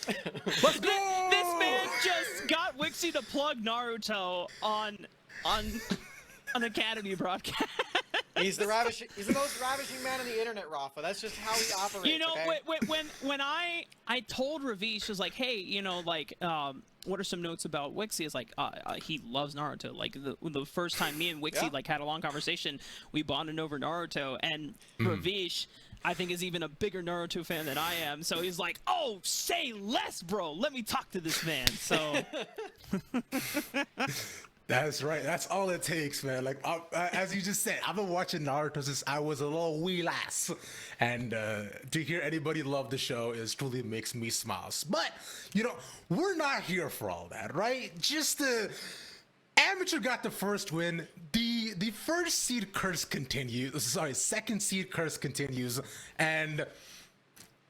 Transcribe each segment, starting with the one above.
Let's go! This man just got Wixie to plug Naruto on Academy broadcast. He's the most ravishing man on the internet, Rafa. That's just how he operates. You know, okay? when I told Ravish, was like, hey, you know, like, what are some notes about Wixie? It's like, he loves Naruto. Like the first time me and Wixie like had a long conversation, we bonded over Naruto, and Ravish, I think, is even a bigger Naruto fan than I am. So he's like, oh, say less, bro. Let me talk to this man. So. That's right. That's all it takes, man. Like as you just said, I've been watching Naruto since I was a little wee lass, and to hear anybody love the show is truly makes me smile. But you know, we're not here for all that, right? Just Amateur got the first win. The first seed curse continues. Sorry, second seed curse continues, and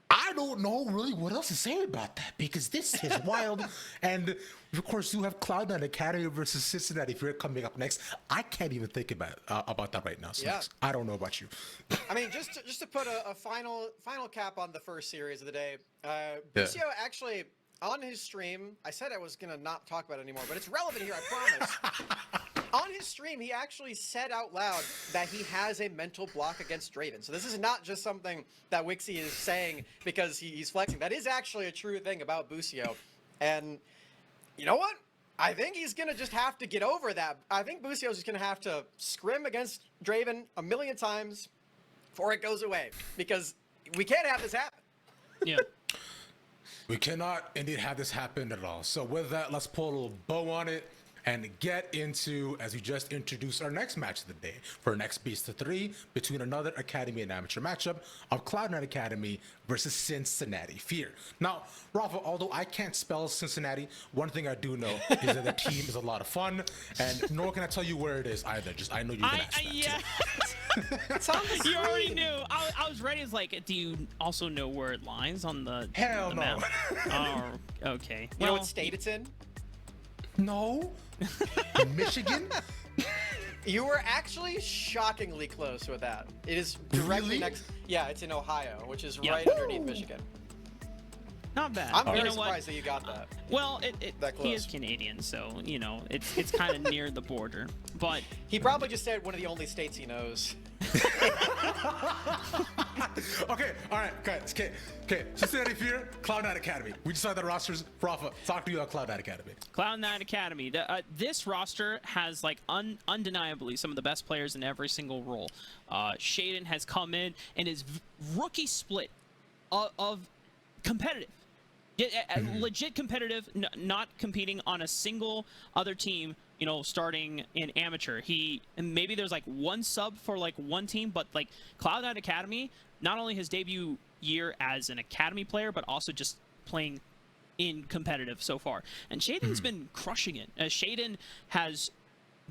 I don't know really what else to say about that because this is wild. And of course, you have Cloud9 Academy versus Cincinnati if you're coming up next. I can't even think about that right now. So I don't know about you. I mean, just to put a final cap on the first series of the day, Busio actually on his stream. I said I was gonna not talk about it anymore, but it's relevant here. I promise. On his stream, he actually said out loud that he has a mental block against Draven. So this is not just something that Wixie is saying because he's flexing. That is actually a true thing about Busio. And you know what? I think he's going to just have to get over that. I think Busio's just going to have to scrim against Draven a million times before it goes away. Because we can't have this happen. Yeah. We cannot indeed have this happen at all. So with that, let's pull a little bow on it and get into, as we just introduced, our next match of the day for our next Beast of 3 between another Academy and Amateur matchup of Cloud9 Academy versus Cincinnati Fear. Now, Rafa, although I can't spell Cincinnati, one thing I do know is that the team is a lot of fun, and nor can I tell you where it is either. Just I know you're gonna ask that. Yeah. You already knew. I was ready. It's like, do you also know where it lies on the Hell no. map? Oh, okay. You know what state it's in? No. Michigan? You were actually shockingly close with that. It is directly next. Yeah, it's in Ohio, which is right underneath Michigan. Not bad. I'm very you know surprised that you got that. Well, That he is close. Canadian, so you know it's kind of near the border. But He probably just said one of the only states he knows. Okay, all right, guys. Okay. Cincinnati Fear, Cloud9 Academy. We decided the rosters. Rafa, talk to you about Cloud9 Academy. Cloud9 Academy. This roster has like undeniably some of the best players in every single role. Shaden has come in and his rookie split of competitive. Legit competitive, not competing on a single other team, you know, starting in amateur. And maybe there's like one sub for like one team, but like Cloud9 Academy, not only his debut year as an academy player, but also just playing in competitive so far. And Shaden's been crushing it. Shaden has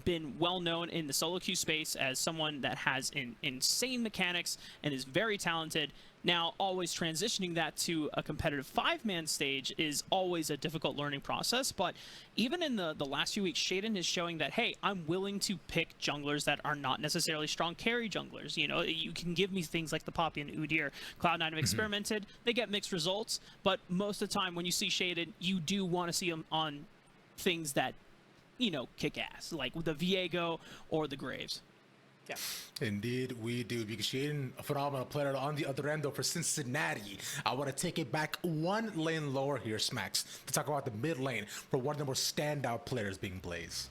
been well known in the solo queue space as someone that has insane mechanics and is very talented. Now, always transitioning that to a competitive 5-man stage is always a difficult learning process, but even in the last few weeks, Shaden is showing that, hey, I'm willing to pick junglers that are not necessarily strong carry junglers. You know, you can give me things like the Poppy and Udyr. Cloud9 have experimented, they get mixed results, but most of the time when you see Shaden, you do want to see him on things that, you know, kick ass, like the Viego or the Graves. Yeah. Indeed, we do. Because Shaden, a phenomenal player on the other end, though, for Cincinnati. I want to take it back one lane lower here, Smacks, to talk about the mid lane for one of the more standout players being Blaze.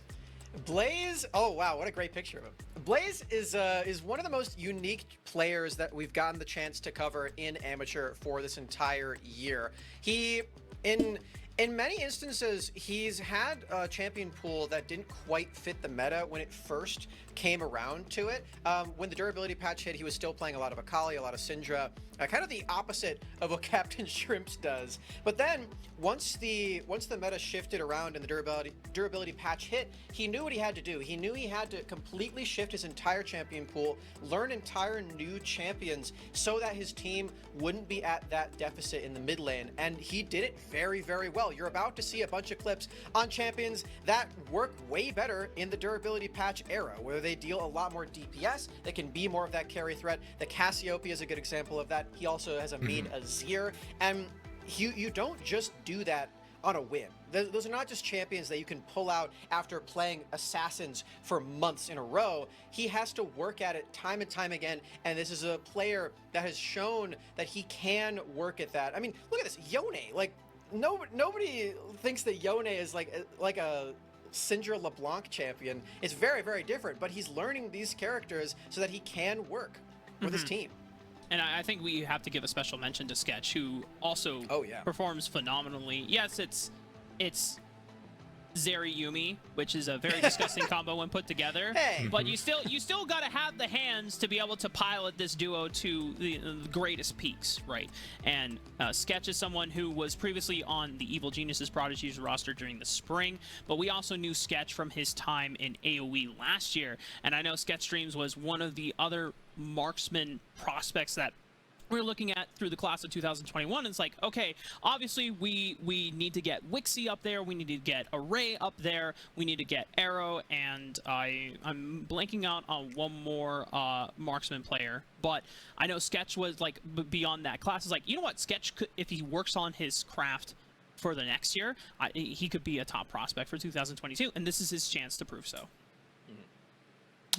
Blaze, oh wow, what a great picture of him. Blaze is one of the most unique players that we've gotten the chance to cover in amateur for this entire year. In many instances, he's had a champion pool that didn't quite fit the meta when it first came around to it. When the durability patch hit, he was still playing a lot of Akali, a lot of Syndra, kind of the opposite of what Captain Shrimps does. But then, once the meta shifted around and the durability patch hit, he knew what he had to do. He knew he had to completely shift his entire champion pool, learn entire new champions, so that his team wouldn't be at that deficit in the mid lane. And he did it very, very well. You're about to see a bunch of clips on champions that work way better in the durability patch era, where they deal a lot more DPS, they can be more of that carry threat. The Cassiopeia is a good example of that. He also has a main Azir, and you don't just do that on a whim. Those are not just champions that you can pull out after playing assassins for months in a row. He has to work at it time and time again, and this is a player that has shown that he can work at that. I mean, look at this, Yone. Like, nobody thinks that Yone is like a Syndra LeBlanc champion. It's very, very different, but he's learning these characters so that he can work with his team. And I think we have to give a special mention to Sketch, who also performs phenomenally. Yes, it's Zeri Yumi, which is a very disgusting combo when put together. Hey. But you still got to have the hands to be able to pilot this duo to the greatest peaks, right? And Sketch is someone who was previously on the Evil Geniuses Prodigies roster during the spring, but we also knew Sketch from his time in AoE last year. And I know Sketch Dreams was one of the other marksman prospects that we're looking at through the class of 2021. It's like, okay, obviously we need to get Wixie up there, we need to get Array up there, we need to get Arrow, and I'm blanking out on one more marksman player, but I know Sketch was like beyond that class. It's like, you know what, Sketch could, if he works on his craft for the next year, he could be a top prospect for 2022, and this is his chance to prove so.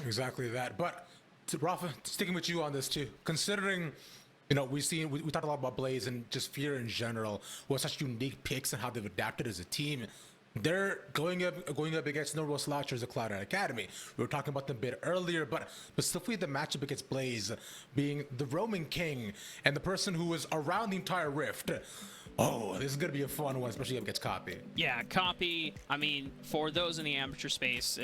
Exactly that. But Rafa, sticking with you on this too, considering, you know, we talked a lot about Blaze and just Fear in general, with such unique picks and how they've adapted as a team. They're going up against no real slouchers at Cloud9 Academy. We were talking about them a bit earlier, but specifically the matchup against Blaze being the roaming king and the person who was around the entire rift. Oh, this is going to be a fun one, especially against Copy. Yeah, Copy, I mean, for those in the amateur space,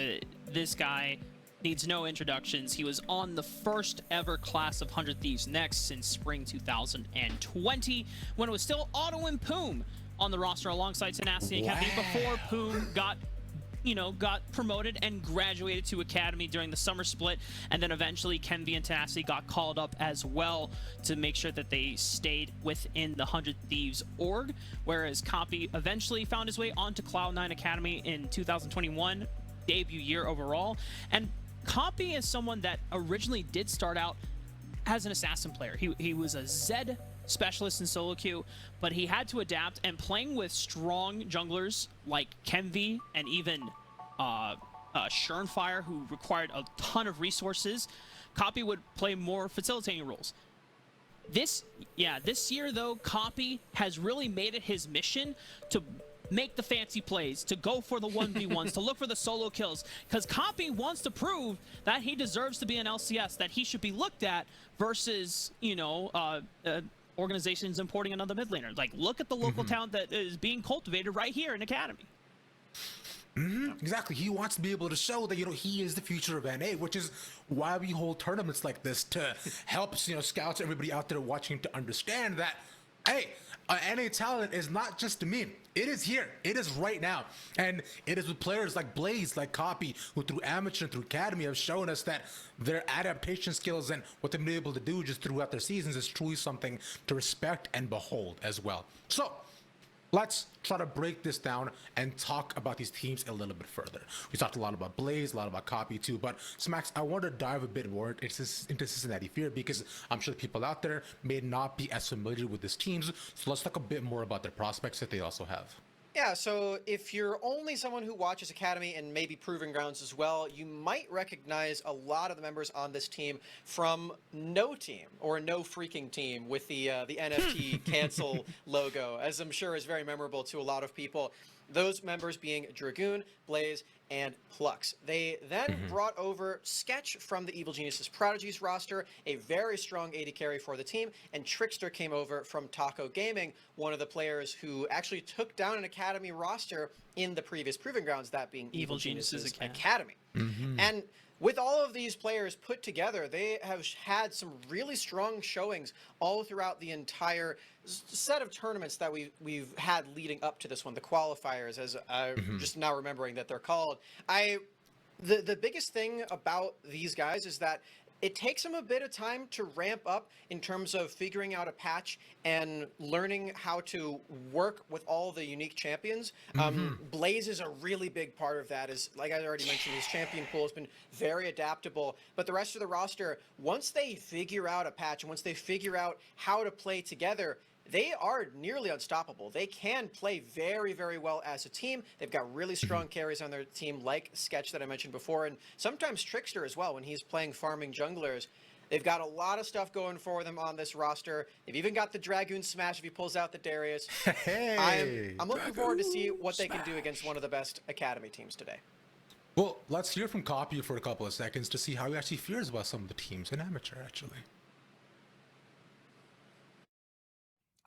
this guy needs no introductions. He was on the first ever class of 100 Thieves Next since spring 2020, when it was still Otto and Poom on the roster alongside Cincinnati Academy before Poom got promoted and graduated to Academy during the summer split, and then eventually Kenvi and Tenacity got called up as well to make sure that they stayed within the 100 Thieves org, whereas Copy eventually found his way onto Cloud9 Academy in 2021, debut year overall. And Copy is someone that originally did start out as an assassin player. He was a Zed specialist in solo queue, but he had to adapt, and playing with strong junglers like Kenvi and even Schernfire, who required a ton of resources, Copy would play more facilitating roles. This year though, Copy has really made it his mission to make the fancy plays, to go for the 1v1s, to look for the solo kills, because Copy wants to prove that he deserves to be an LCS, that he should be looked at versus, organizations importing another mid laner. Like, look at the local talent that is being cultivated right here in Academy. Exactly. He wants to be able to show that, he is the future of NA, which is why we hold tournaments like this, to help, scouts, everybody out there watching, to understand that, hey, NA talent is not just a meme. It is here. It is right now. And it is with players like Blaze, like Copy, who through amateur and through academy have shown us that their adaptation skills and what they've been able to do just throughout their seasons is truly something to respect and behold as well. So let's try to break this down and talk about these teams a little bit further. We talked a lot about Blaze, a lot about Copy too, but Smax, I want to dive a bit more into Cincinnati Fear, because I'm sure people out there may not be as familiar with these teams. So let's talk a bit more about their prospects that they also have. Yeah, so if you're only someone who watches Academy and maybe Proving Grounds as well, you might recognize a lot of the members on this team from No Team, or No Freaking Team, with the NFT cancel logo, as I'm sure is very memorable to a lot of people. Those members being Dragoon, Blaze, and Plux. They then brought over Sketch from the Evil Geniuses Prodigies roster, a very strong AD carry for the team, and Trickster came over from Taco Gaming, one of the players who actually took down an Academy roster in the previous Proving Grounds, that being Evil Geniuses Academy. And with all of these players put together, they have had some really strong showings all throughout the entire set of tournaments that we've had leading up to this one, the qualifiers, as I'm just now remembering that they're called. The biggest thing about these guys is that it takes them a bit of time to ramp up in terms of figuring out a patch and learning how to work with all the unique champions. Blaze is a really big part of that. Is, like I already mentioned, his champion pool has been very adaptable. But the rest of the roster, once they figure out a patch and once they figure out how to play together, they are nearly unstoppable. They can play very, very well as a team. They've got really strong carries on their team, like Sketch that I mentioned before, and sometimes Trickster as well when he's playing farming junglers. They've got a lot of stuff going for them on this roster. They've even got the Dragoon Smash if he pulls out the Darius. Hey, I'm looking forward to see what they can do against one of the best Academy teams today. Well, let's hear from Copy for a couple of seconds to see how he actually feels about some of the teams in Amateur, actually.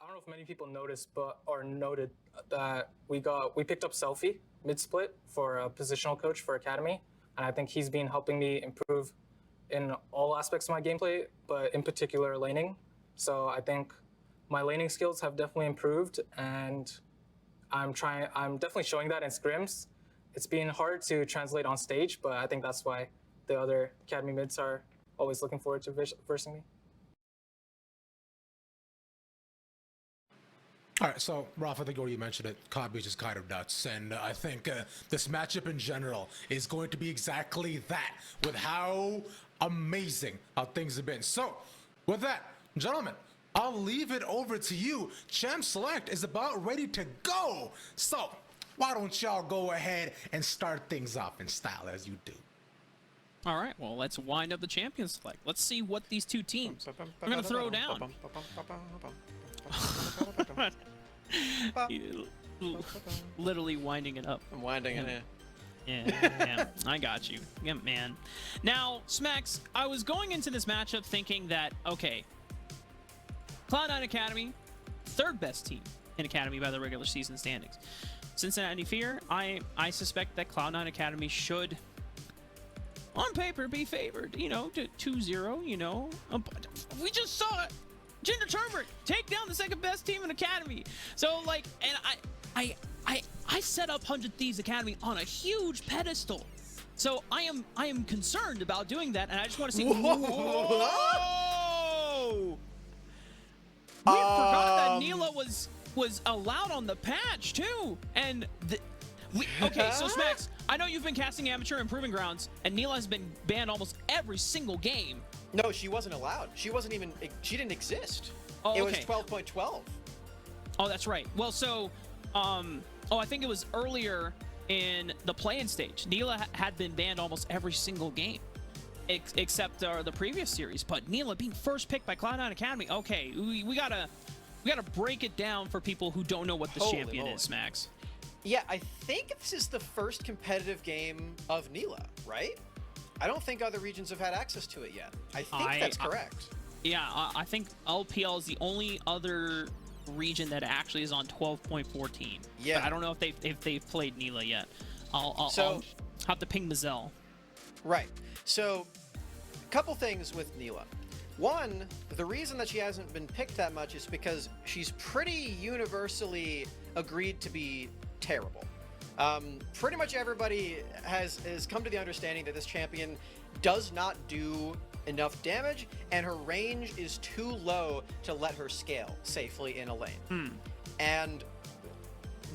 I don't know if many people noticed, or noted that we picked up Selfie mid-split for a positional coach for Academy, and I think he's been helping me improve in all aspects of my gameplay, but in particular laning. So I think my laning skills have definitely improved, and I'm definitely showing that in scrims. It's been hard to translate on stage, but I think that's why the other Academy mids are always looking forward to versing me. All right, so Ralph, I think you already mentioned it. COD is just kind of nuts, and I think this matchup in general is going to be exactly that, with how amazing how things have been. So, with that, gentlemen, I'll leave it over to you. Champ Select is about ready to go. So, why don't y'all go ahead and start things off in style as you do. All right, well, let's wind up the champion select. Let's see what these two teams are going to throw down. Literally winding it up. I'm winding it in. Yeah, I got you. Yeah, man. Now, Smacks, I was going into this matchup thinking that, okay, Cloud9 Academy, third best team in Academy by the regular season standings. Cincinnati Fear, I suspect that Cloud9 Academy should, on paper, be favored, you know, to 2-0, you know. We just saw Ginger Turmeric take down the second best team in Academy. So, like, and I set up 100 Thieves Academy on a huge pedestal. So I am concerned about doing that, and I just want to see. Whoa! We forgot that Neela was allowed on the patch too, and okay. So Smacks, I know you've been casting Amateur and Proving Grounds, and Neela has been banned almost every single game. No, she wasn't allowed. She didn't exist. Oh, it was okay. 12.12. Oh, that's right. Well, so, I think it was earlier in the play-in stage. Neela had been banned almost every single game, except the previous series. But Neela being first picked by Cloud9 Academy. Okay, we gotta break it down for people who don't know what this Holy champion moly. is, Max. Yeah, I think this is the first competitive game of Neela, right? I don't think other regions have had access to it yet. I think that's correct. Yeah, I think LPL is the only other region that actually is on 12.14. Yeah. But I don't know if they've played Neela yet. I'll have to ping Mazel. Right. So, a couple things with Neela. One, the reason that she hasn't been picked that much is because she's pretty universally agreed to be terrible. Pretty much everybody has come to the understanding that this champion does not do enough damage, and her range is too low to let her scale safely in a lane. And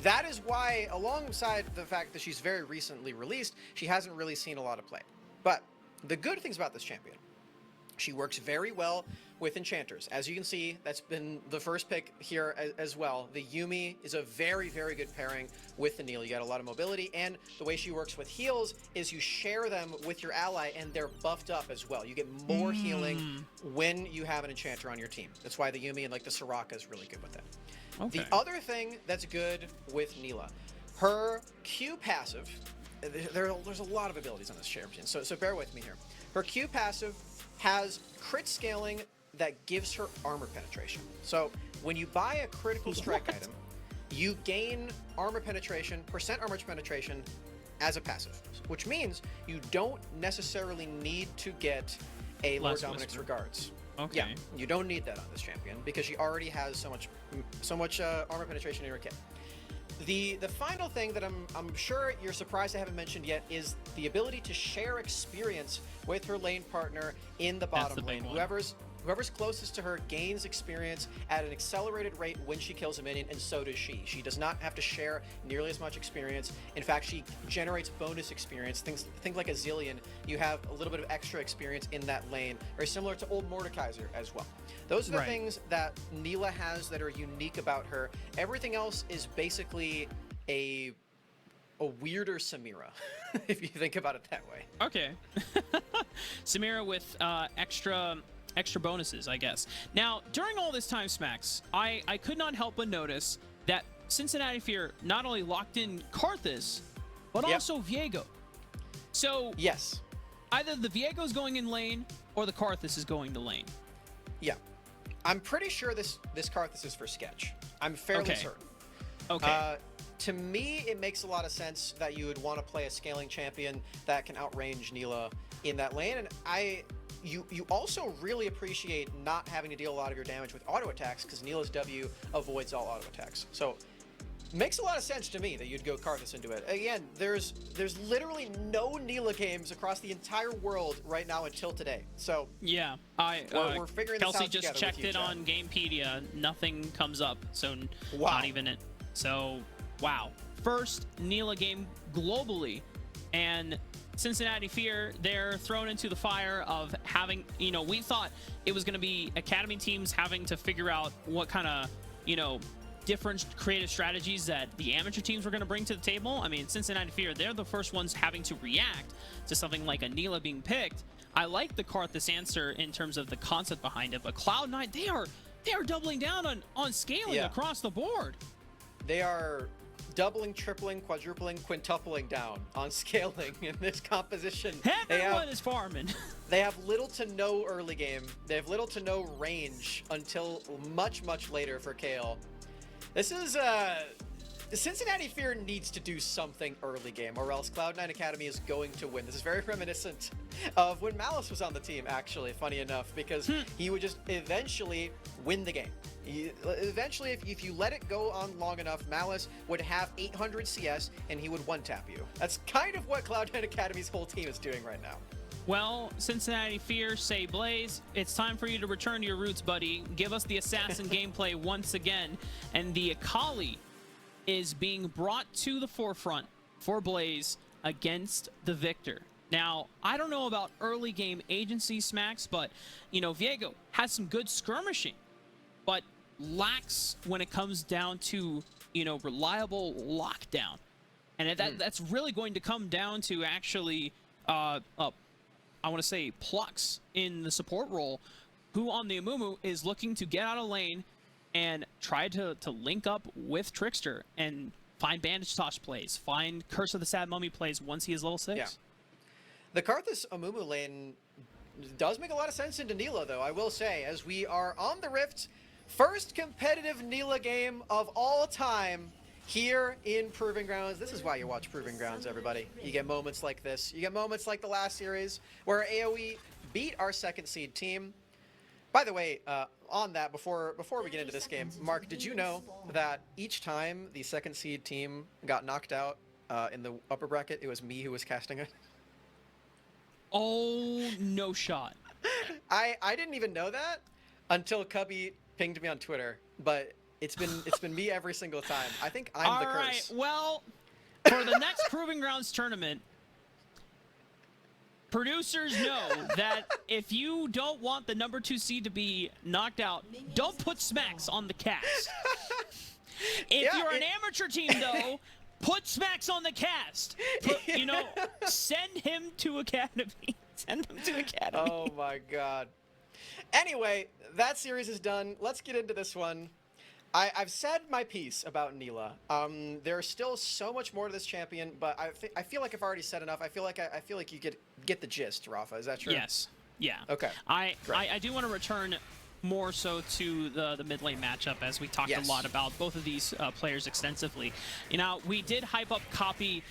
that is why, alongside the fact that she's very recently released, she hasn't really seen a lot of play. But the good things about this champion, she works very well with enchanters. As you can see, that's been the first pick here as well. The Yuumi is a very, very good pairing with the Neela. You got a lot of mobility, and the way she works with heals is you share them with your ally, and they're buffed up as well. You get more healing when you have an enchanter on your team. That's why the Yuumi and like the Soraka is really good with that. Okay. The other thing that's good with Neela, her Q passive, there's a lot of abilities on this champion, so bear with me here. Her Q passive has crit scaling that gives her armor penetration. So when you buy a critical strike item, you gain armor penetration, percent armor penetration as a passive, which means you don't necessarily need to get a Lord Dominic's regards. Okay. Yeah, you don't need that on this champion because she already has so much armor penetration in her kit. The final thing that I'm sure you're surprised I haven't mentioned yet is the ability to share experience with her lane partner in the bottom lane. whoever's closest to her gains experience at an accelerated rate when she kills a minion, and so does she. She does not have to share nearly as much experience. In fact, she generates bonus experience. Things like a Zillion, you have a little bit of extra experience in that lane, or similar to old Mordekaiser as well. Those are the things that Neela has that are unique about her. Everything else is basically a weirder Samira, if you think about it that way. Okay. Samira with extra bonuses, I guess. Now, during all this time, Smacks, I could not help but notice that Cincinnati Fear not only locked in Karthus, but also Viego. So, yes, either the Viego's going in lane or the Karthus is going to lane. Yeah. I'm pretty sure this Karthus is for Sketch. I'm fairly certain. Okay. To me, it makes a lot of sense that you would want to play a scaling champion that can outrange Neela in that lane, and you also really appreciate not having to deal a lot of your damage with auto attacks, because Neela's W avoids all auto attacks. So makes a lot of sense to me that you'd go Karthus into it. Again, there's literally no Neela games across the entire world right now until today. So yeah, we're figuring this out Kelsey together just checked with you, it on Gamepedia. Nothing comes up, so wow. not even it. So wow, first Neela game globally, and Cincinnati Fear, they're thrown into the fire of having, we thought it was going to be academy teams having to figure out what kind of, different creative strategies that the amateur teams were going to bring to the table. I mean, Cincinnati Fear, they're the first ones having to react to something like a Neela being picked. I like the Karthus answer in terms of the concept behind it, but Cloud9, they are doubling down on scaling across the board. They are doubling, tripling, quadrupling, quintupling down on scaling in this composition. Everyone is farming. They have little to no early game. They have little to no range until much, much later for Kale. This is Cincinnati Fear needs to do something early game, or else Cloud9 Academy is going to win. This is very reminiscent of when Malice was on the team, actually, funny enough, because he would just eventually win the game. Eventually, if you let it go on long enough, Malice would have 800 CS and he would one-tap you. That's kind of what Cloud9 Academy's whole team is doing right now. Well, Cincinnati Fear, say Blaze, it's time for you to return to your roots, buddy. Give us the assassin gameplay once again. And the Akali is being brought to the forefront for Blaze against the Victor. Now, I don't know about early game agency smacks, but, Viego has some good skirmishing, but lacks when it comes down to, reliable lockdown. And that's really going to come down to actually, I want to say, Plux in the support role, who on the Amumu is looking to get out of lane and try to link up with Trickster and find Bandage Tosh plays, find Curse of the Sad Mummy plays once he is level 6. Yeah. The Karthus Amumu lane does make a lot of sense into Neela, though, I will say, as we are on the Rift. First competitive Neela game of all time here in Proving Grounds. This is why you watch Proving Grounds, everybody. You get moments like this. You get moments like the last series where AoE beat our second seed team. By the way, on that, before we get into this game, Mark, did you know that each time the second seed team got knocked out in the upper bracket, it was me who was casting it? Oh, no shot. I didn't even know that until Cubby pinged me on Twitter, but it's been me every single time. I think I'm the curse. All right, well, for the next Proving Grounds tournament, producers know that if you don't want the number 2 seed to be knocked out, don't put Smacks on the cast. If you're an amateur team, though, put Smacks on the cast. Send him to Academy. Send him to Academy. Oh my god. Anyway, that series is done. Let's get into this one. I've said my piece about Neela. There's still so much more to this champion, but I feel like I've already said enough. I feel like you get the gist, Rafa. Is that true? Yes. Yeah. Okay. I do want to return more so to the mid lane matchup, as we talked a lot about both of these players extensively. We did hype up Copy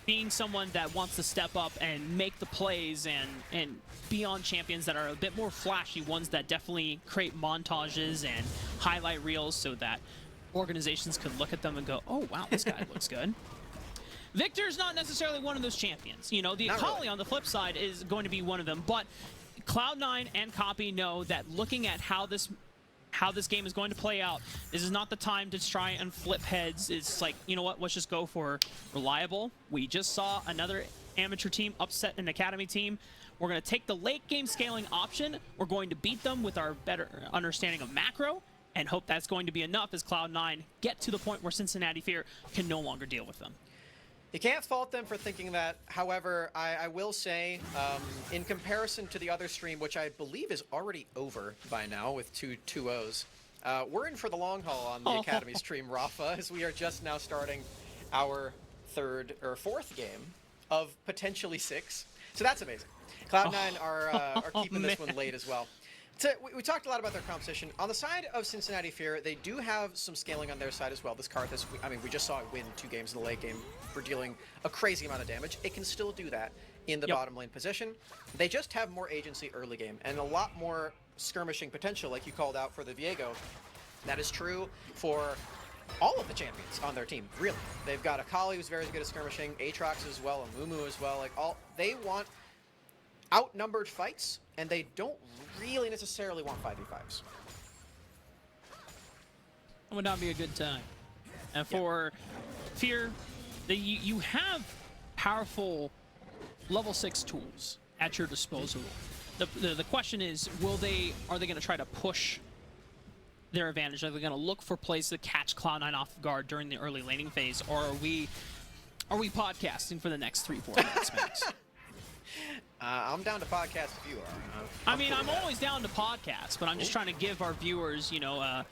being someone that wants to step up and make the plays and be on champions that are a bit more flashy, ones that definitely create montages and highlight reels so that organizations could look at them and go, oh wow, this guy looks good. Victor's not necessarily one of those champions. The Akali on the flip side is going to be one of them, but Cloud9 and Copy know that looking at how this game is going to play out, this is not the time to try and flip heads. It's like, you know what, let's just go for reliable. We just saw another amateur team upset an academy team. We're going to take the late game scaling option. We're going to beat them with our better understanding of macro, and hope that's going to be enough as Cloud9 get to the point where Cincinnati Fear can no longer deal with them. You can't fault them for thinking that. However, I will say, in comparison to the other stream, which I believe is already over by now with two 2-0s, we're in for the long haul on the Academy stream, Rafa, as we are just now starting our third or fourth game of potentially 6. So that's amazing. Cloud9 are keeping this one late as well. So we talked a lot about their composition. On the side of Cincinnati Fear, they do have some scaling on their side as well. This Karthus, I mean, we just saw it win 2 games in the late game for dealing a crazy amount of damage. It can still do that in the bottom lane position. They just have more agency early game and a lot more skirmishing potential, like you called out for the Viego. That is true for all of the champions on their team, really. They've got Akali, who's very good at skirmishing, Aatrox as well, and Mumu as well. Like, they want outnumbered fights, and they don't really necessarily want 5v5s. It would not be a good time. And for Fear, you have powerful level 6 tools at your disposal. The question is, are they going to try to push their advantage? Are they going to look for plays to catch Cloud9 off guard during the early laning phase, or are we podcasting for the next 3-4 minutes max? I'm down to podcast if you are. I mean, I'm always down to podcast, but I'm just trying to give our viewers, you know, a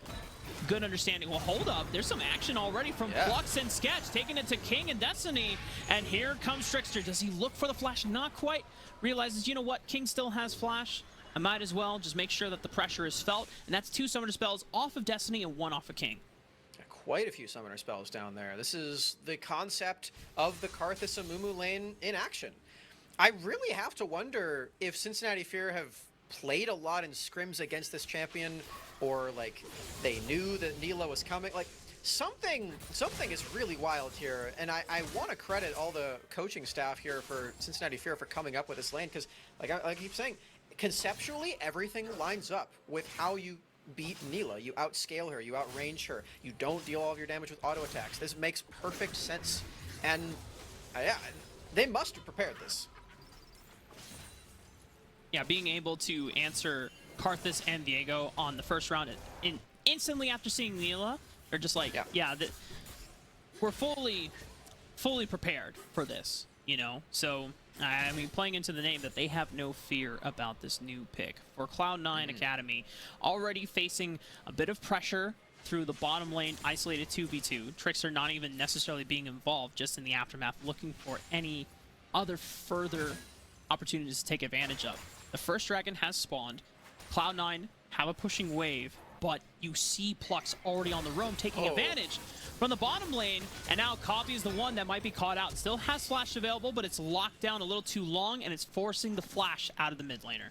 good understanding. Well, hold up. There's some action already from Flux and Sketch, taking it to King and Destiny. And here comes Trickster. Does he look for the flash? Not quite. Realizes, you know what? King still has flash. I might as well just make sure that the pressure is felt. And that's 2 summoner spells off of Destiny and 1 off of King. Quite a few summoner spells down there. This is the concept of the Karthus and Mumu lane in action. I really have to wonder if Cincinnati Fear have played a lot in scrims against this champion, or like they knew that Nila was coming. Like something is really wild here, and I want to credit all the coaching staff here for Cincinnati Fear for coming up with this lane, because like I keep saying, conceptually everything lines up with how you beat Nila. You outscale her, you outrange her, you don't deal all of your damage with auto attacks. This makes perfect sense, and yeah, they must have prepared this. Yeah, being able to answer Karthus and Viego on the first round instantly after seeing Nila, they're just like, we're fully prepared for this, you know? So, I mean, playing into the name that they have no fear about this new pick. For Cloud9 Academy, already facing a bit of pressure through the bottom lane, isolated 2v2. Trickster not even necessarily being involved, just in the aftermath, looking for any other further opportunities to take advantage of. The first dragon has spawned. Cloud9 have a pushing wave, but you see Plux already on the roam taking advantage from the bottom lane, and now Copy is the one that might be caught out. Still has flash available, but it's locked down a little too long, and it's forcing the flash out of the mid laner.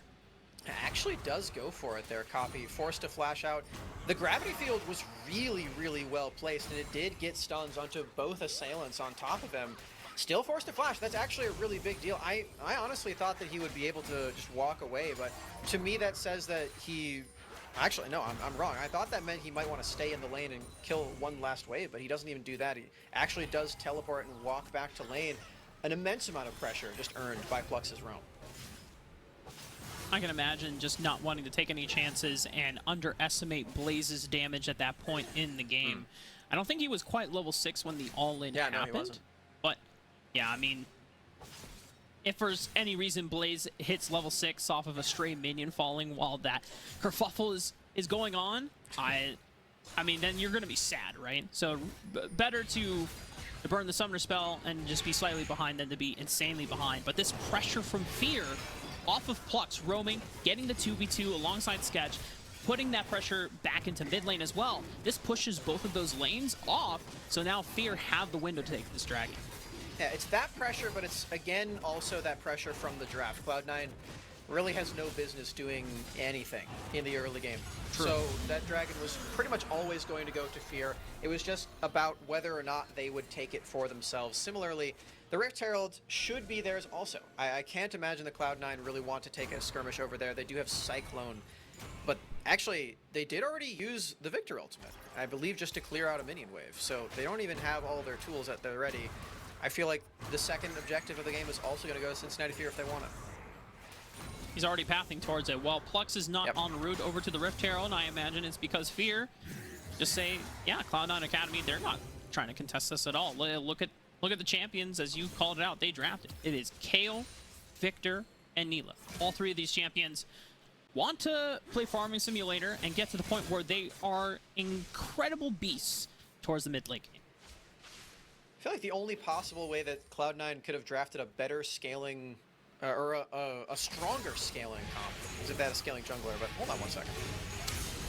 Actually does go for it there, Copy. Forced to flash out. The gravity field was really, really well placed, and it did get stuns onto both assailants on top of him. Still forced to flash. That's actually a really big deal. I honestly thought that he would be able to just walk away, but to me that says that he... Actually, no, I'm wrong. I thought that meant he might want to stay in the lane and kill one last wave, but he doesn't even do that. He actually does teleport and walk back to lane. An immense amount of pressure just earned by Flux's roam. I can imagine just not wanting to take any chances and underestimate Blaze's damage at that point in the game. I don't think he was quite level 6 when the all-in happened. No, he wasn't. But, yeah, I mean, if for any reason Blaze hits level 6 off of a stray minion falling while that kerfuffle is going on, I mean, then you're going to be sad, right? So better to burn the summoner spell and just be slightly behind than to be insanely behind. But this pressure from Fear off of Plux, roaming, getting the 2v2 alongside Sketch, putting that pressure back into mid lane as well. This pushes both of those lanes off, so now Fear have the window to take this dragon. Yeah, it's that pressure, but it's, again, also that pressure from the draft. Cloud9 really has no business doing anything in the early game. True. So that dragon was pretty much always going to go to Fear. It was just about whether or not they would take it for themselves. Similarly, the Rift Herald should be theirs also. I can't imagine the Cloud9 really want to take a skirmish over there. They do have Cyclone, but actually, they did already use the Victor ultimate, I believe, just to clear out a minion wave. So they don't even have all their tools at the ready. I feel like the second objective of the game is also going to go to Cincinnati Fear if they want it. He's already pathing towards it. While Plux is not en route over to the Rift Herald, I imagine it's because Fear just say, yeah, Cloud9 Academy, they're not trying to contest this at all. Look at the champions, as you called it out, they drafted. It is Kayle, Victor, and Nilah. All three of these champions want to play Farming Simulator and get to the point where they are incredible beasts towards the mid lane game. I feel like the only possible way that Cloud9 could have drafted a better scaling, or a stronger scaling comp, is if they had a scaling jungler, but hold on one second.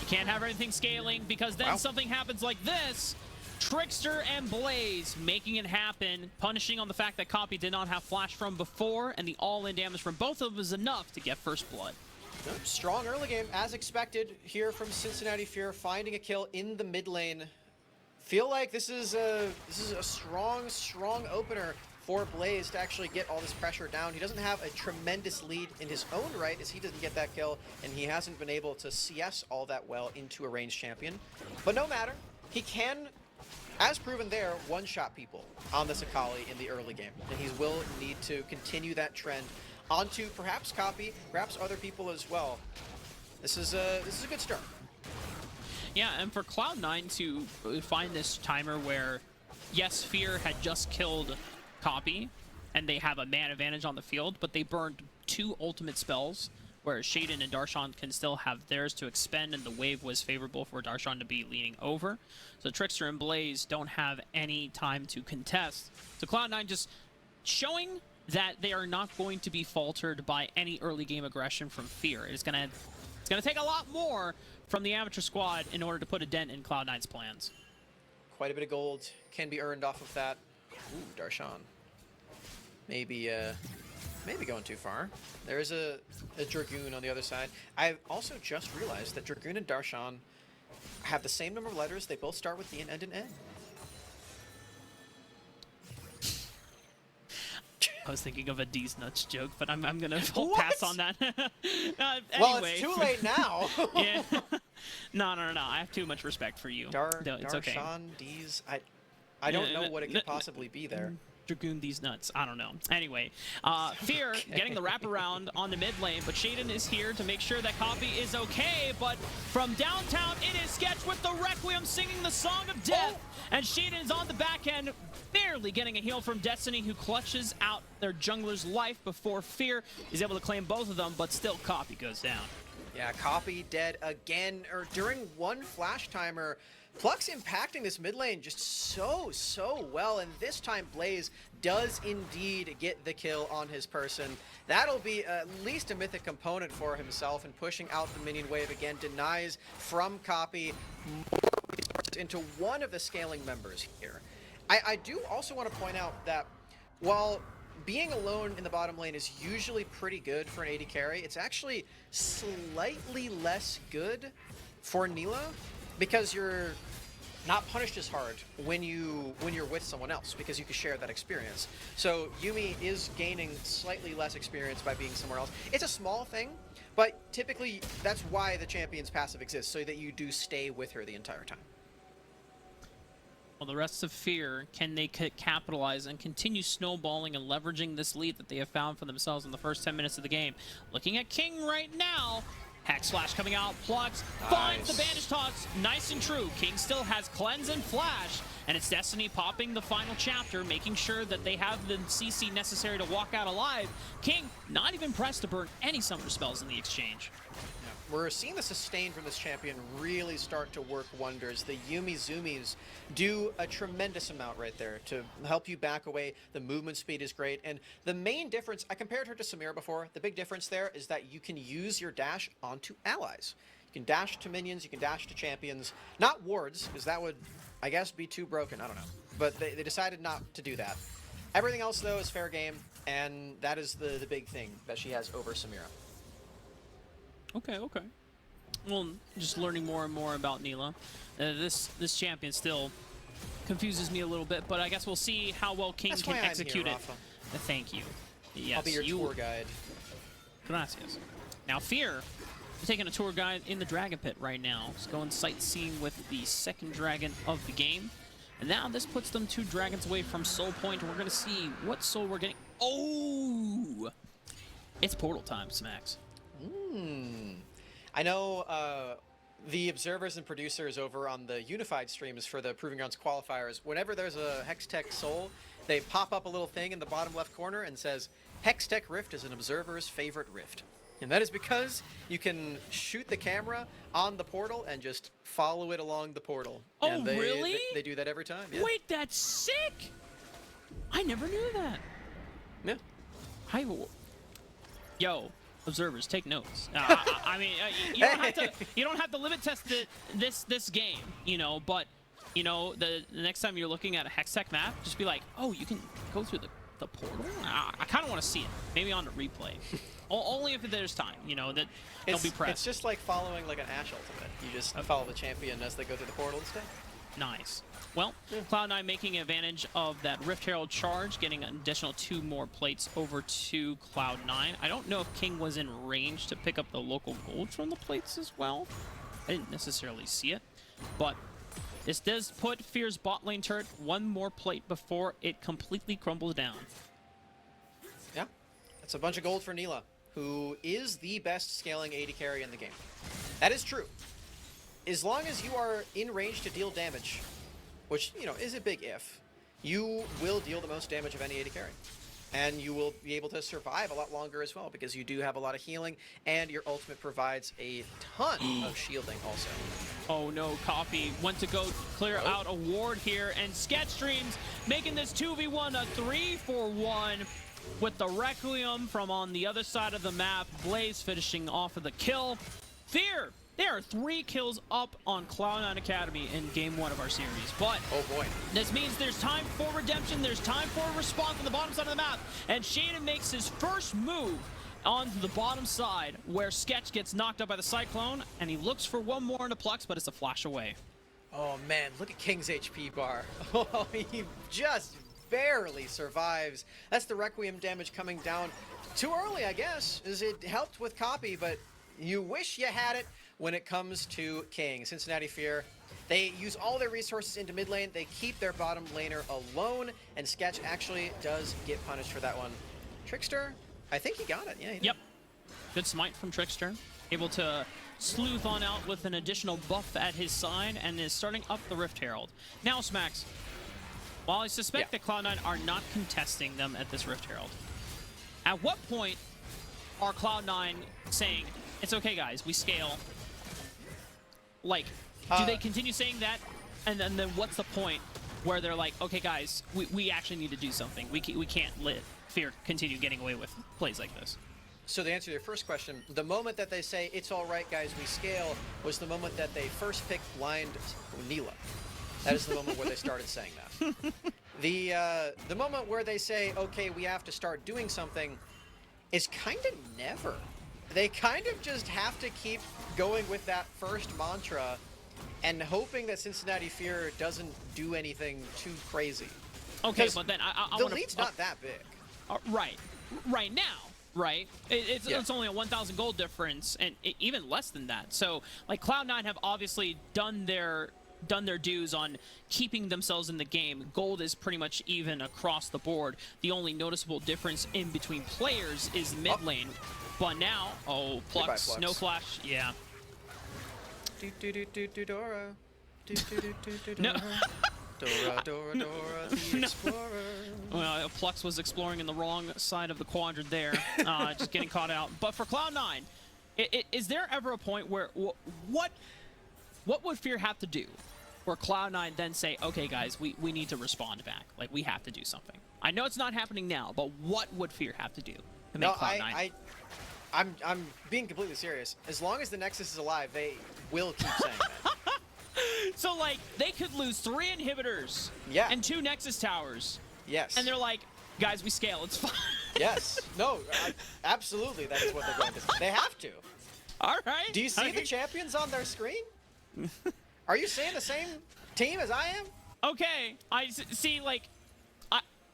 You can't have everything scaling because then something happens like this. Trickster and Blaze making it happen, punishing on the fact that Copy did not have flash from before, and the all-in damage from both of them is enough to get first blood. Strong early game, as expected, here from Cincinnati Fear, finding a kill in the mid lane. Feel like this is a strong opener for Blaze to actually get all this pressure down. He doesn't have a tremendous lead in his own right, as he doesn't get that kill, and he hasn't been able to CS all that well into a ranged champion. But no matter, he can, as proven there, one-shot people on this Akali in the early game, and he will need to continue that trend onto perhaps Copy, perhaps other people as well. This is a good start. Yeah, and for Cloud9 to find this timer where, yes, Fear had just killed Copy, and they have a man advantage on the field, but they burned 2 ultimate spells, whereas Shaden and Darshan can still have theirs to expend, and the wave was favorable for Darshan to be leaning over. So Trickster and Blaze don't have any time to contest. So Cloud9 just showing that they are not going to be faltered by any early game aggression from Fear. It's gonna take a lot more from the amateur squad in order to put a dent in Cloud9's plans. Quite a bit of gold can be earned off of that. Ooh, Darshan. Maybe going too far. There is a Dragoon on the other side. I also just realized that Dragoon and Darshan have the same number of letters. They both start with D and end in N. I was thinking of a D's nuts joke, but I'm gonna pass on that. Anyway. Well, it's too late now. Yeah. No. I have too much respect for you. It's okay. Darshan, D's. I don't know what it could possibly be there. Dragoon these nuts. I don't know. Anyway, Fear getting the wraparound on the mid lane, but Shaden is here to make sure that Copy is okay. But from downtown, it is Sketch with the Requiem singing the Song of Death. And Shaden is on the back end, barely getting a heal from Destiny, who clutches out their jungler's life before Fear is able to claim both of them, but still Copy goes down. Yeah, Copy dead again, or during one flash timer. Plux impacting this mid lane just so well, and this time Blaze does indeed get the kill on his person. That'll be at least a mythic component for himself, and pushing out the minion wave again denies from Copy more resources into one of the scaling members here. I do also want to point out that while being alone in the bottom lane is usually pretty good for an AD carry, it's actually slightly less good for Nilah, because you're not punished as hard when you're with someone else, because you can share that experience. So Yuumi is gaining slightly less experience by being somewhere else. It's a small thing, but typically that's why the champion's passive exists, so that you do stay with her the entire time. Well, the rest of Fear, can they capitalize and continue snowballing and leveraging this lead that they have found for themselves in the first 10 minutes of the game? Looking at King right now. Hex Flash coming out, Plux finds the bandage toss, nice and true. King still has Cleanse and Flash, and it's Destiny popping the final chapter, making sure that they have the CC necessary to walk out alive. King not even pressed to burn any summer spells in the exchange. We're seeing the sustain from this champion really start to work wonders. The Yuumi Zoomies do a tremendous amount right there to help you back away. The movement speed is great. And the main difference, I compared her to Samira before, the big difference there is that you can use your dash onto allies. You can dash to minions, you can dash to champions. Not wards, because that would, I guess, be too broken, I don't know. But they decided not to do that. Everything else, though, is fair game, and that is the big thing that she has over Samira. Okay. Well, just learning more and more about Neela. This champion still confuses me a little bit, but I guess we'll see how well King That's can why I'm execute here, it. Rafa. Thank you. Yes, I'll be your tour guide. Gracias. Now, Fear is taking a tour guide in the Dragon Pit right now. He's going sightseeing with the second dragon of the game. And now this puts them 2 dragons away from Soul Point. We're going to see what soul we're getting. Oh! It's portal time, Smacks. I know the observers and producers over on the Unified streams for the Proving Grounds qualifiers, whenever there's a Hextech soul, they pop up a little thing in the bottom left corner and says, Hextech Rift is an observer's favorite rift. And that is because you can shoot the camera on the portal and just follow it along the portal. Oh, and really? They do that every time. Yeah. Wait, that's sick! I never knew that. Yeah. Yo, observers, take notes. I mean, you don't have to limit test this game, you know. But you know, the next time you're looking at a Hextech map, just be like, oh, you can go through the portal. I kind of want to see it, maybe on the replay. Only if there's time, you know, that they'll be pressed. It's just like following like an Ashe ultimate. You just follow the champion as they go through the portal and stuff. Nice. Well, Cloud9 making advantage of that Rift Herald charge, getting an additional 2 more plates over to Cloud9. I don't know if King was in range to pick up the local gold from the plates as well. I didn't necessarily see it, but this does put Fear's bot lane turret 1 more plate before it completely crumbles down. Yeah, that's a bunch of gold for Neela, who is the best scaling AD carry in the game. That is true. As long as you are in range to deal damage, which, you know, is a big if, you will deal the most damage of any AD carry. And you will be able to survive a lot longer as well, because you do have a lot of healing, and your ultimate provides a ton of shielding also. Oh no, Coffee went to go clear out a ward here, and Sketchstreams making this 2v1 a 3-for-1 with the Requiem from on the other side of the map. Blaze finishing off of the kill. Fear! There are 3 kills up on Cloud9 Academy in Game 1 of our series, but oh boy, this means there's time for redemption, there's time for a response on the bottom side of the map, and Shaden makes his first move onto the bottom side, where Sketch gets knocked out by the Cyclone, and he looks for 1 more in the Plex, but it's a flash away. Oh man, look at King's HP bar. Oh, he just barely survives. That's the Requiem damage coming down too early, I guess, as it helped with copy, but you wish you had it when it comes to King. Cincinnati Fear, they use all their resources into mid lane, they keep their bottom laner alone, and Sketch actually does get punished for that one. Trickster, I think he got it. Yeah, he did. Yep. Good smite from Trickster. Able to sleuth on out with an additional buff at his side, and is starting up the Rift Herald. Now, Smacks, while I suspect that Cloud9 are not contesting them at this Rift Herald, at what point are Cloud9 saying, it's okay guys, we scale? Like, do they continue saying that, and then what's the point where they're like, okay guys, we actually need to do something. We can't let Fear continue getting away with plays like this. So to answer your first question, the moment that they say, it's all right guys, we scale, was the moment that they first picked blind Neela. That is the moment where they started saying that. The moment where they say, okay, we have to start doing something, is kind of never. They kind of just have to keep going with that first mantra and hoping that Cincinnati Fear doesn't do anything too crazy. Okay, but then I the wanna, lead's not that big. Right now, right? It's only a 1,000 gold difference, and even less than that. So, like, Cloud9 have obviously done their dues on keeping themselves in the game. Gold is pretty much even across the board. The only noticeable difference in between players is mid lane. But now, oh, Plux, no flash, yeah. Dora. No. Dora, the Explorer. Well, Plux was exploring in the wrong side of the quadrant there, just getting caught out. But for Cloud9, is there ever a point where, what would Fear have to do where Cloud9 then say, okay guys, we need to respond back, like we have to do something? I know it's not happening now, but what would Fear have to do to make Cloud9? I'm being completely serious. As long as the Nexus is alive, they will keep saying that. So, like, they could lose 3 inhibitors and 2 Nexus towers. Yes. And they're like, guys, we scale, it's fine. Yes. No, absolutely, that is what they're going to say. They have to. All right. Do you see the champions on their screen? Are you seeing the same team as I am? Okay, see. Like,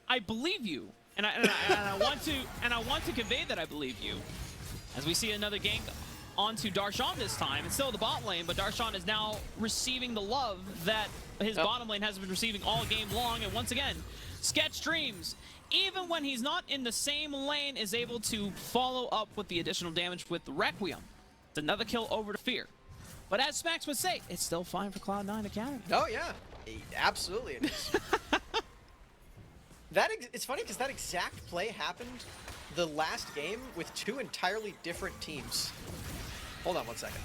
I believe you, and I want to convey that I believe you. As we see another gank onto Darshan this time. It's still the bot lane, but Darshan is now receiving the love that his bottom lane has been receiving all game long. And once again, Sketch Dreams, even when he's not in the same lane, is able to follow up with the additional damage with the Requiem. It's another kill over to Fear. But as Smax would say, it's still fine for Cloud9 Academy. Oh, yeah. Absolutely it is. It's funny because that exact play happened the last game with two entirely different teams. Hold on one second.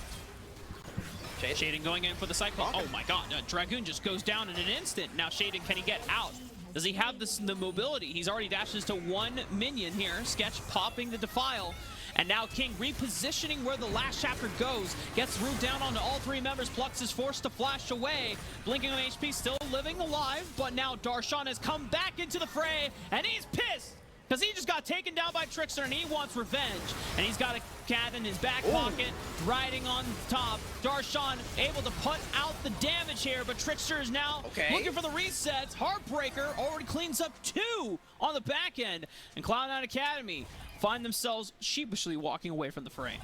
Shaden going in for the cycle. Oh my god, Dragoon just goes down in an instant. Now Shaden, can he get out? Does he have the mobility? He's already dashes to one minion here. Sketch popping the Defile. And now King repositioning where the last chapter goes. Gets root down onto all three members. Plux is forced to flash away. Blinking on HP, still living alive. But now Darshan has come back into the fray. And he's pissed. Because he just got taken down by Trickster and he wants revenge. And he's got a cat in his back pocket, riding on top. Darshan able to put out the damage here, but Trickster is now looking for the resets. Heartbreaker already cleans up 2 on the back end. And Cloud9 Academy find themselves sheepishly walking away from the fray.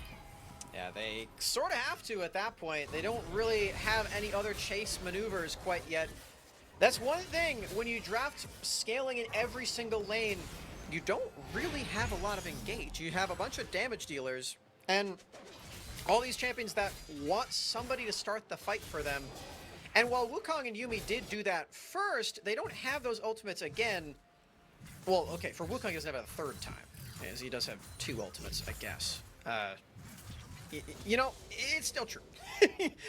Yeah, they sort of have to at that point. They don't really have any other chase maneuvers quite yet. That's one thing, when you draft scaling in every single lane, you don't really have a lot of engage. You have a bunch of damage dealers and all these champions that want somebody to start the fight for them. And while Wukong and Yuumi did do that first, they don't have those ultimates again. Well, okay, for Wukong he doesn't have it a third time, as he does have 2 ultimates, I guess. You know, it's still true.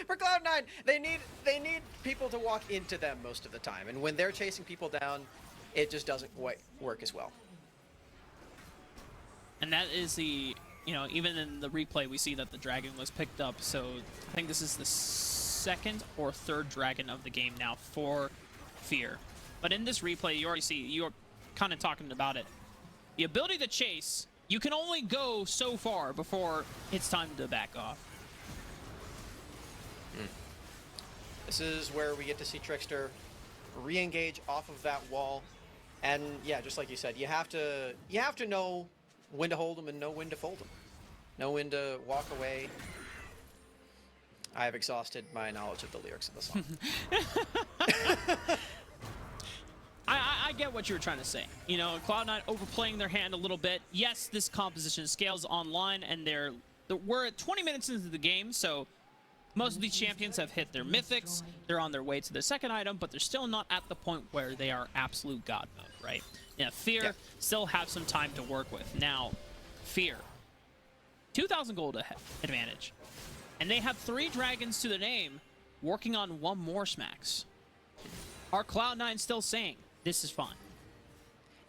For Cloud9, they need people to walk into them most of the time, and when they're chasing people down, it just doesn't quite work as well. And that is the, you know, even in the replay, we see that the dragon was picked up. So I think this is the 2nd or 3rd dragon of the game now for Fear. But in this replay, you already see, you're kind of talking about it. The ability to chase, you can only go so far before it's time to back off. This is where we get to see Trickster re-engage off of that wall. And yeah, just like you said, you have to know when to hold them and know when to fold them. Know when to walk away. I have exhausted my knowledge of the lyrics of the song. I get what you were trying to say. You know, Cloud9 overplaying their hand a little bit. Yes, this composition scales online, and we're at 20 minutes into the game, so most of these champions have hit their mythics. They're on their way to their 2nd item, but they're still not at the point where they are absolute god mode, right? Yeah, Fear still have some time to work with. Now, Fear, 2,000 gold advantage. And they have 3 dragons to their name, working on 1 more Smacks. Are Cloud9 still saying, this is fine?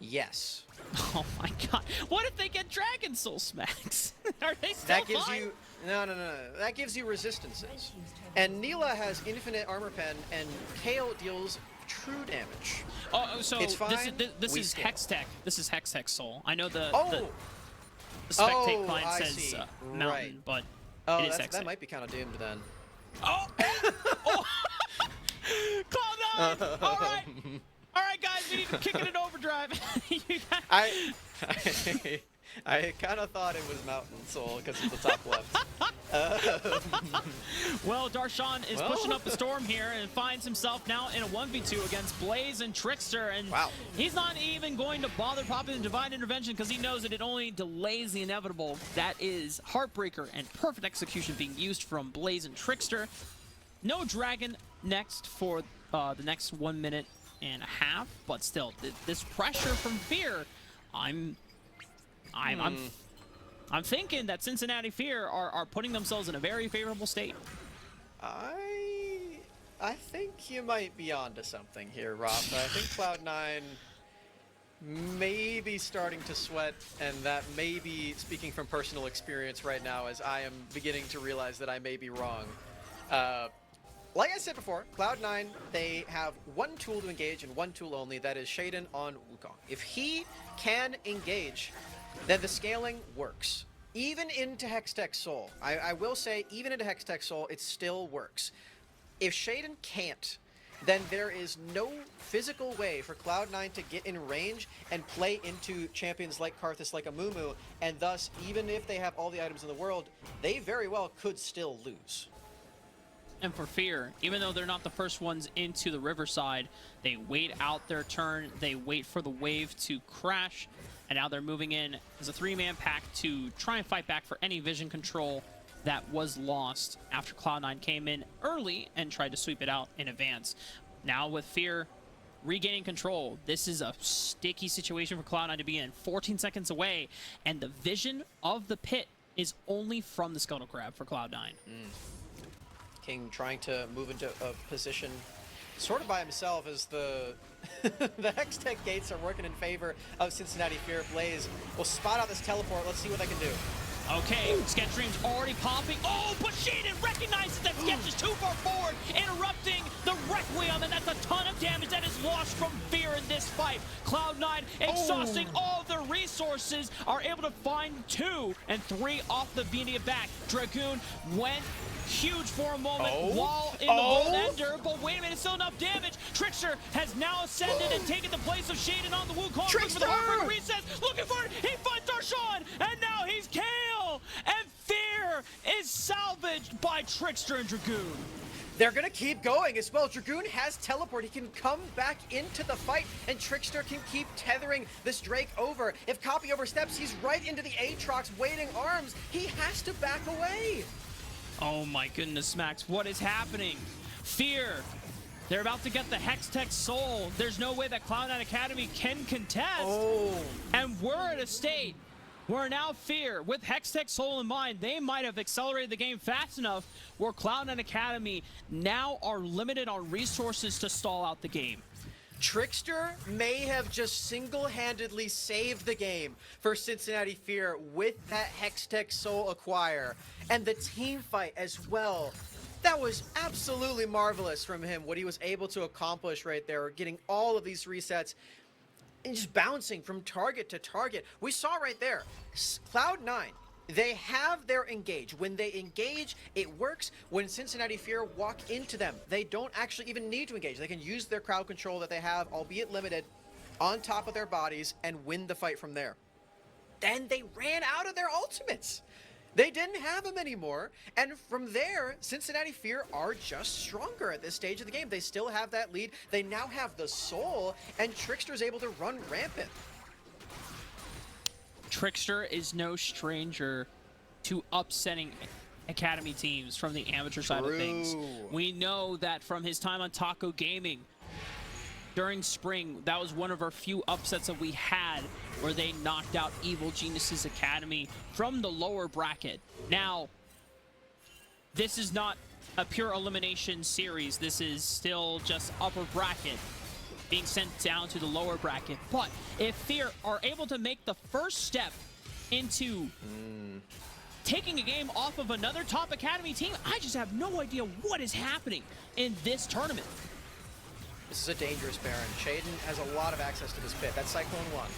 Yes. Oh my god. What if they get Dragon Soul Smacks? Are they still That gives fine? you... No. That gives you resistances. And Neela has infinite armor pen, and Kale deals true damage. Oh, so it's fine. this We is scale. Hex Tech. This is Hex Tech Soul. I know the Oh, spectate client I says see. Mountain, Right. but Oh, it is Hex that Tech. might be kind of doomed then. Oh! Oh! Cloud9! All right! All right, guys, we need to kick it in overdrive. You guys- I kind of thought it was Mountain Soul because of the top left. Well, Darshan is pushing up the storm here and finds himself now in a 1v2 against Blaze and Trickster. And he's not even going to bother popping the Divine Intervention because he knows that it only delays the inevitable. That is Heartbreaker and perfect execution being used from Blaze and Trickster. No Dragon next for the next 1 minute and a half, but still, this pressure from Fear, I'm thinking that Cincinnati Fear are putting themselves in a very favorable state. I think you might be onto something here, Rob. I think Cloud9 may be starting to sweat, and that may be speaking from personal experience right now, as I am beginning to realize that I may be wrong. Like I said before, Cloud9, they have 1 tool to engage and 1 tool only, that is Shaden on Wukong. If he can engage, then the scaling works. even into Hextech Soul, I will say, even into Hextech Soul, it still works. If Shaden can't, then there is no physical way for Cloud9 to get in range and play into champions like Karthus, like Amumu, and thus, even if they have all the items in the world, they very well could still lose. And for Fear, even though they're not the first ones into the Riverside, they wait out their turn, they wait for the wave to crash, and now they're moving in as a 3-man pack to try and fight back for any vision control that was lost after Cloud9 came in early and tried to sweep it out in advance. Now with Fear regaining control, this is a sticky situation for Cloud9 to be in. 14 seconds away, and the vision of the pit is only from the Scuttle Crab for Cloud9. King trying to move into a position sort of by himself as the the Hextech gates are working in favor of Cincinnati Fear. Blaze will spot out this teleport. Let's see what they can do. Okay, Sketch Dream's already popping. Oh, but Shaden recognizes that Sketch is too far forward, interrupting the Requiem, and that's a ton of damage that is lost from Fear in this fight. Cloud9, exhausting all of their resources, are able to find 2 and 3 off the Venia back. Dragoon went huge for a moment while in the World Ender, but wait a minute, still enough damage. Trickster has now ascended and taken the place of Shaden on the Wukong. Looking for the Heartbreaker resets, looking for it, he finds Darshan, and now he's KO, and Fear is salvaged by Trickster and Dragoon. They're gonna keep going as well. Dragoon has teleport. He can come back into the fight, and Trickster can keep tethering this Drake over. If Copy oversteps, he's right into the Aatrox waiting arms. He has to back away. Oh my goodness, Max, what is happening? Fear, they're about to get the Hextech Soul. There's no way that Cloud9 Academy can contest. And we're at a state where now Fear, with Hextech Soul in mind, they might have accelerated the game fast enough where Cloud9 Academy now are limited on resources to stall out the game. Trickster may have just single-handedly saved the game for Cincinnati Fear with that Hextech Soul acquire. And the team fight as well. That was absolutely marvelous from him, what he was able to accomplish right there, getting all of these resets and just bouncing from target to target. We saw right there, Cloud9, they have their engage. When they engage, it works. When Cincinnati Fear walk into them, they don't actually even need to engage. They can use their crowd control that they have, albeit limited, on top of their bodies and win the fight from there. Then they ran out of their ultimates. They didn't have them anymore. And from there, Cincinnati Fear are just stronger at this stage of the game. They still have that lead. They now have the soul, and Trickster's able to run rampant. Trickster is no stranger to upsetting Academy teams from the amateur side of things. We know that from his time on Taco Gaming during spring, that was one of our few upsets that we had where they knocked out Evil Geniuses Academy from the lower bracket. Now, this is not a pure elimination series. This is still just upper bracket being sent down to the lower bracket. But if Fear are able to make the first step into taking a game off of another top Academy team, I just have no idea what is happening in this tournament. This is a dangerous Baron. Shaden has a lot of access to this pit. That's Cyclone 1.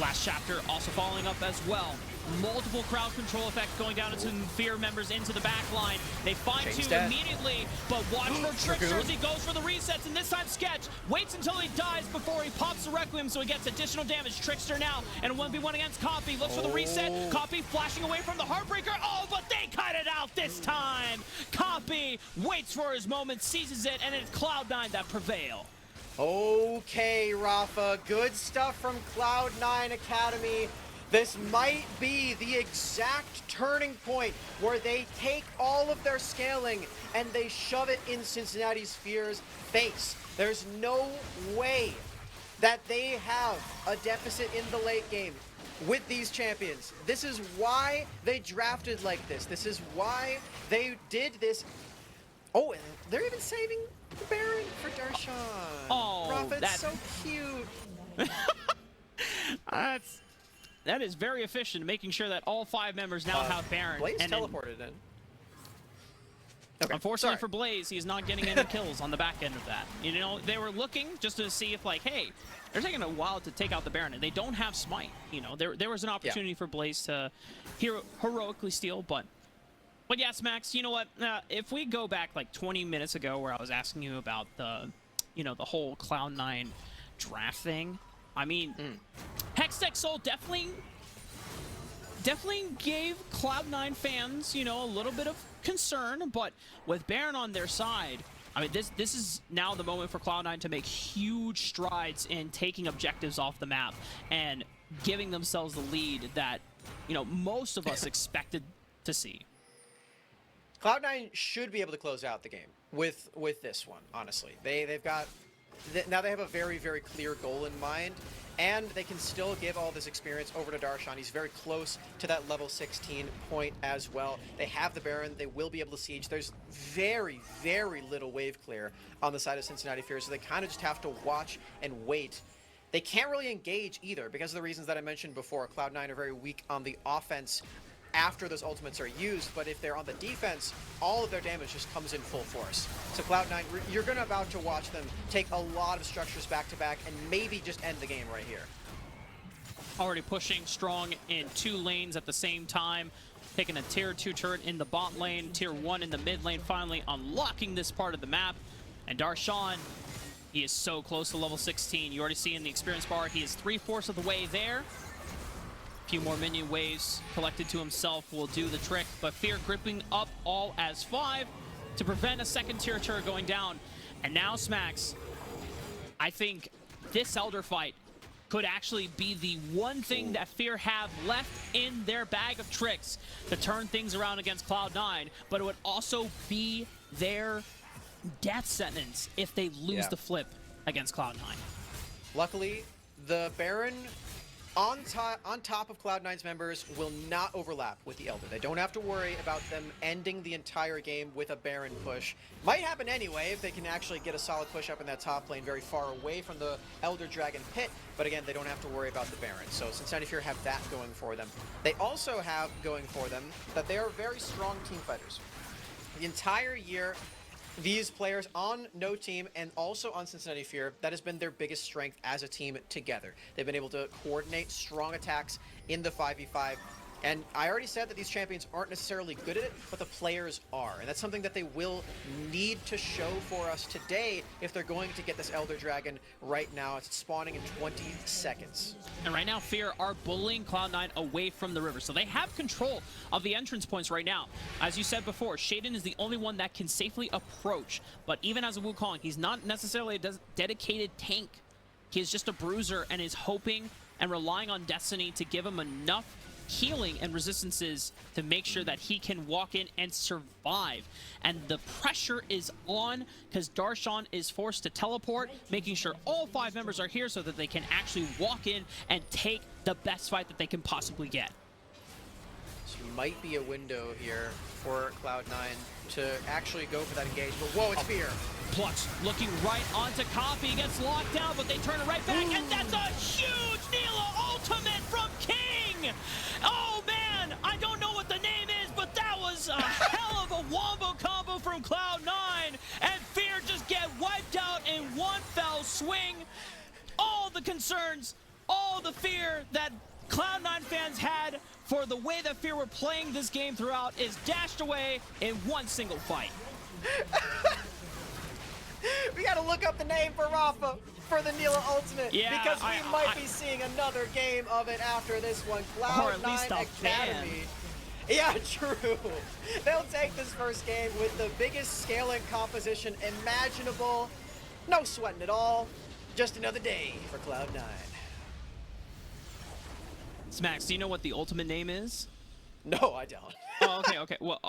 Last chapter also following up as well. Multiple crowd control effects going down into Fear members into the back line. They find 2 immediately, but watch for Trickster as he goes for the resets, and this time Sketch waits until he dies before he pops the Requiem so he gets additional damage. Trickster now, and a 1v1 against Copy, looks for the reset. Copy flashing away from the Heartbreaker. Oh, but they cut it out this time. Copy waits for his moment, seizes it, and it's Cloud9 that prevail. Okay, Rafa, good stuff from Cloud9 Academy. This might be the exact turning point where they take all of their scaling and they shove it in Cincinnati Fear's face. There's no way that they have a deficit in the late game with these champions. This is why they drafted like this. This is why they did this. Oh, and they're even saving the Baron for Darshan. Oh, Rafa, it's so cute. That is very efficient, making sure that all 5 members now have Baron. Blaze and teleported in. Okay, Unfortunately sorry. for Blaze, he's not getting any kills on the back end of that. You know, they were looking just to see if, like, hey, they're taking a while to take out the Baron, and they don't have Smite. You know, there was an opportunity for Blaze to heroically steal, but yeah, Smax, you know what? If we go back like 20 minutes ago where I was asking you about the, you know, the whole Cloud9 draft thing, I mean, Hextech Soul definitely gave Cloud9 fans, you know, a little bit of concern, but with Baron on their side, I mean, this is now the moment for Cloud9 to make huge strides in taking objectives off the map and giving themselves the lead that, you know, most of us expected to see. Cloud9 should be able to close out the game with this one, honestly. They've got... Now they have a very, very clear goal in mind, and they can still give all this experience over to Darshan. He's very close to that level 16 point as well. They have the Baron. They will be able to siege. There's very, very little wave clear on the side of Cincinnati Fear, so they kind of just have to watch and wait. They can't really engage either because of the reasons that I mentioned before. Cloud9 are very weak on the offense after those ultimates are used, but if they're on the defense, all of their damage just comes in full force. So Cloud9, you're gonna about to watch them take a lot of structures back to back and maybe just end the game right here. Already pushing strong in 2 lanes at the same time, taking a tier 2 turret in the bot lane, tier 1 in the mid lane, finally unlocking this part of the map. And Darshan, he is so close to level 16. You already see in the experience bar, he is 3/4 of the way there. A few more minion waves collected to himself will do the trick, but Fear gripping up all as 5 to prevent a second tier turret going down. And now Smax, I think this Elder fight could actually be the one thing that Fear have left in their bag of tricks to turn things around against Cloud9, but it would also be their death sentence if they lose the flip against Cloud9. Luckily, the Baron on top of Cloud9's members will not overlap with the Elder. They don't have to worry about them ending the entire game with a Baron push. Might happen anyway if they can actually get a solid push up in that top lane very far away from the Elder Dragon pit, but again, they don't have to worry about the Baron. So Cincinnati Fear have that going for them. They also have going for them that they are very strong team fighters. The entire year, these players on No Team and also on Cincinnati Fear, that has been their biggest strength as a team together. They've been able to coordinate strong attacks in the 5v5. And I already said that these champions aren't necessarily good at it, but the players are. And that's something that they will need to show for us today if they're going to get this Elder Dragon right now. It's spawning in 20 seconds. And right now, Fear are bullying Cloud9 away from the river. So they have control of the entrance points right now. As you said before, Shaden is the only one that can safely approach. But even as a Wukong, he's not necessarily a dedicated tank. He is just a bruiser and is hoping and relying on Destiny to give him enough healing and resistances to make sure that he can walk in and survive. And the pressure is on because Darshan is forced to teleport, making sure all 5 members are here so that they can actually walk in and take the best fight that they can possibly get. So might be a window here for Cloud9 to actually go for that engagement. Whoa, it's Fear. Clutch looking right onto Coffee, gets locked down, but they turn it right back, and that's a huge Nila ultimate from King! Oh man, I don't know what the name is, but that was a hell of a wombo combo from Cloud9, and Fear just get wiped out in one fell swing. All the concerns, all the fear that Cloud9 fans had for the way that Fear were playing this game throughout is dashed away in one single fight. We gotta look up the name for Rafa for the Nila ultimate, because we might be seeing another game of it after this one. Cloud9 Academy. Yeah, true. They'll take this first game with the biggest scaling composition imaginable. No sweating at all. Just another day for Cloud9. Smax, do you know what the ultimate name is? No, I don't. Oh, okay. Well,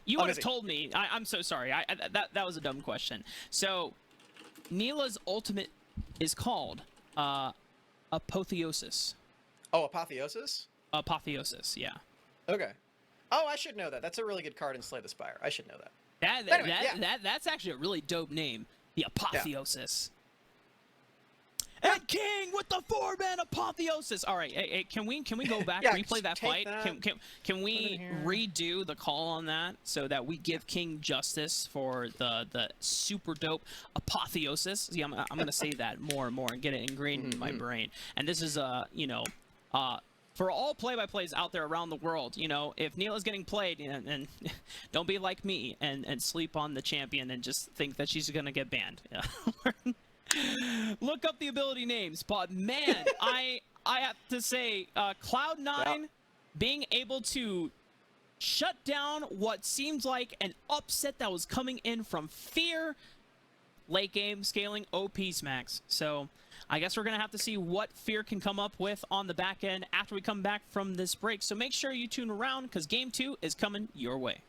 you would have told me. I'm so sorry. That was a dumb question. So, Nila's ultimate is called Apotheosis. Oh, Apotheosis? Apotheosis, yeah. Okay. Oh, I should know that. That's a really good card in Slay the Spire. I should know that. That's actually a really dope name. The Apotheosis. And King with the 4-man apotheosis. All right, hey, can we go back, Yeah, replay that take fight? that. Can we in here. redo the call on that so that we give King justice for the super dope apotheosis? See, I'm gonna say that more and more and get it ingrained in my brain. And this is for all play-by-plays out there around the world, you know, if Neil is getting played, and don't be like me and sleep on the champion and just think that she's gonna get banned. Look up the ability names, but man, I have to say, Cloud9 being able to shut down what seems like an upset that was coming in from Fear, late game scaling OP smacks. So I guess we're gonna have to see what Fear can come up with on the back end after we come back from this break. So make sure you tune around because Game 2 is coming your way.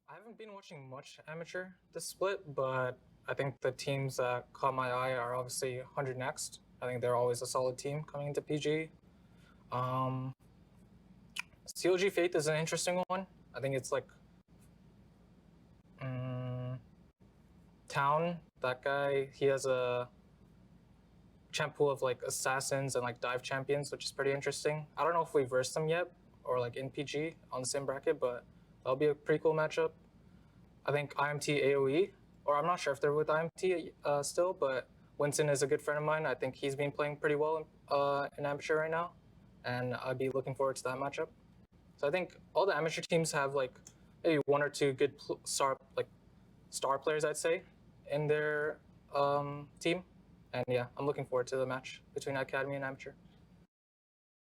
I haven't been watching much amateur this split, but I think the teams that caught my eye are obviously 100 Next. I think they're always a solid team coming into PG. COG Faith is an interesting one. I think it's like Town. That guy, he has a champ pool of like assassins and like dive champions, which is pretty interesting. I don't know if we've versed them yet or like in PG on the same bracket, but that'll be a pretty cool matchup. I think IMT AoE, or I'm not sure if they're with IMT still, but Winston is a good friend of mine. I think he's been playing pretty well in amateur right now, and I'd be looking forward to that matchup. So I think all the amateur teams have like maybe one or two good star players, I'd say, in their team. And yeah, I'm looking forward to the match between Academy and amateur.